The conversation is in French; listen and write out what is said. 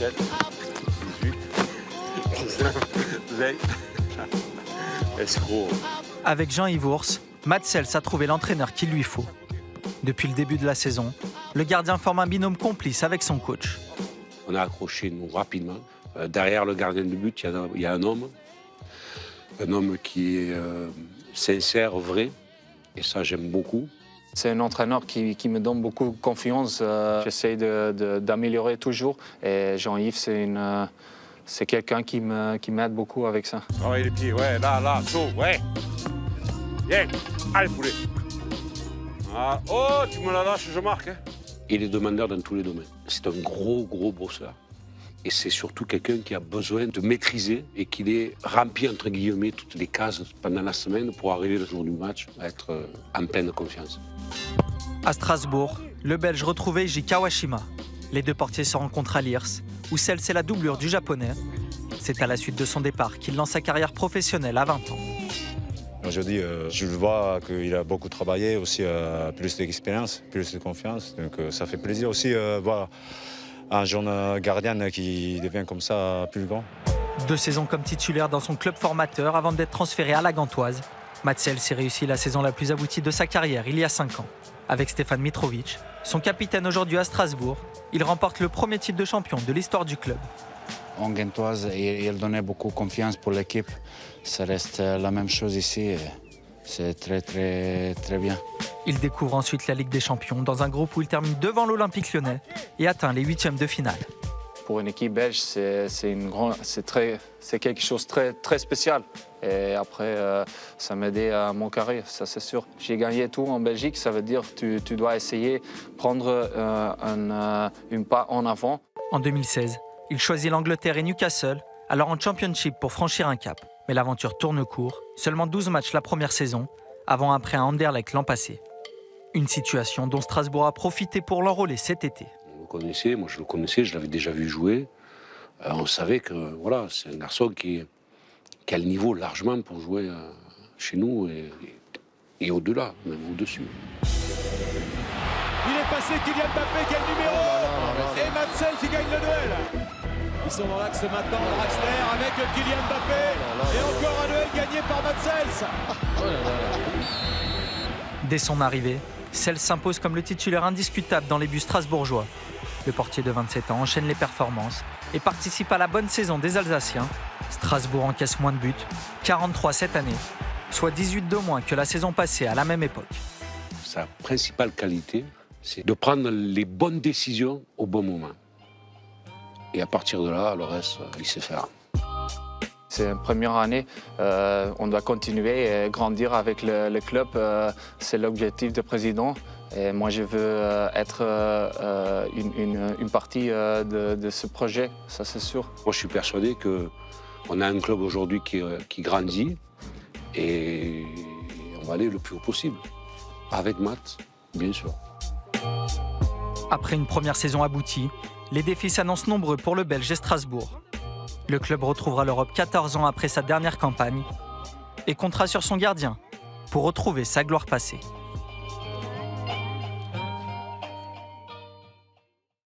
17, 18, 19, 20. Escroc. Avec Jean-Yves Ours, Mats Sels a trouvé l'entraîneur qu'il lui faut. Depuis le début de la saison, le gardien forme un binôme complice avec son coach. On a accroché nous rapidement. Derrière le gardien de but, il y a un homme qui est sincère, vrai, et ça j'aime beaucoup. C'est un entraîneur qui me donne beaucoup de confiance. J'essaie d'améliorer toujours, et Jean-Yves, c'est quelqu'un qui m'aide beaucoup avec ça. Travaille les pieds, ouais, là, saut, ouais. Viens, allez poulet. Ah, oh, tu me la lâches, je marque. Hein. Il est demandeur dans tous les domaines. C'est un gros bosseur. Et c'est surtout quelqu'un qui a besoin de maîtriser et qu'il ait rempli, entre guillemets, toutes les cases pendant la semaine pour arriver le jour du match à être en pleine confiance. À Strasbourg, le Belge retrouvait Eiji Kawashima. Les deux portiers se rencontrent à Liers, où Sels est la doublure du Japonais. C'est à la suite de son départ qu'il lance sa carrière professionnelle à 20 ans. Aujourd'hui, je le vois qu'il a beaucoup travaillé, aussi plus d'expérience, plus de confiance. Donc ça fait plaisir aussi voir un jeune gardien qui devient comme ça plus grand. 2 saisons comme titulaire dans son club formateur avant d'être transféré à la Gantoise. Mats Sels s'est réussi la saison la plus aboutie de sa carrière il y a 5 ans. Avec Stefan Mitrovic, son capitaine aujourd'hui à Strasbourg, il remporte le premier titre de champion de l'histoire du club. En Gantoise, il donnait beaucoup de confiance pour l'équipe. Ça reste la même chose ici. C'est très bien. Il découvre ensuite la Ligue des Champions dans un groupe où il termine devant l'Olympique Lyonnais et atteint les 8e de finale. Pour une équipe belge, c'est quelque chose de très spécial. Et après, ça m'a aidé à mon carrière, ça c'est sûr. J'ai gagné tout en Belgique, ça veut dire que tu dois essayer de prendre un pas en avant. En 2016, il choisit l'Angleterre et Newcastle, alors en Championship pour franchir un cap. Mais l'aventure tourne court, seulement 12 matchs la première saison, avant après un Anderlecht l'an passé. Une situation dont Strasbourg a profité pour l'enrôler cet été. Moi je le connaissais, je l'avais déjà vu jouer. On savait que voilà, c'est un garçon qui a le niveau largement pour jouer chez nous et au-delà, même au-dessus. Il est passé Kylian Mbappé, quel numéro et Mats Sels qui gagne le duel. Ils sont dans l'axe maintenant, Draxler avec Kylian Mbappé et encore un duel gagné par Mats Sels. Dès son arrivée, Sels s'impose comme le titulaire indiscutable dans les buts strasbourgeois. Le portier de 27 ans enchaîne les performances et participe à la bonne saison des Alsaciens. Strasbourg encaisse moins de buts, 43 cette année, soit 18 de moins que la saison passée à la même époque. Sa principale qualité, c'est de prendre les bonnes décisions au bon moment. Et à partir de là, le reste, il sait faire. C'est une première année, on doit continuer et grandir avec le club. C'est l'objectif du président. Et moi, je veux être une partie de ce projet, ça c'est sûr. Moi, je suis persuadé qu'on a un club aujourd'hui qui grandit et on va aller le plus haut possible. Avec Mats, bien sûr. Après une première saison aboutie, les défis s'annoncent nombreux pour le Belge et Strasbourg. Le club retrouvera l'Europe 14 ans après sa dernière campagne et comptera sur son gardien pour retrouver sa gloire passée.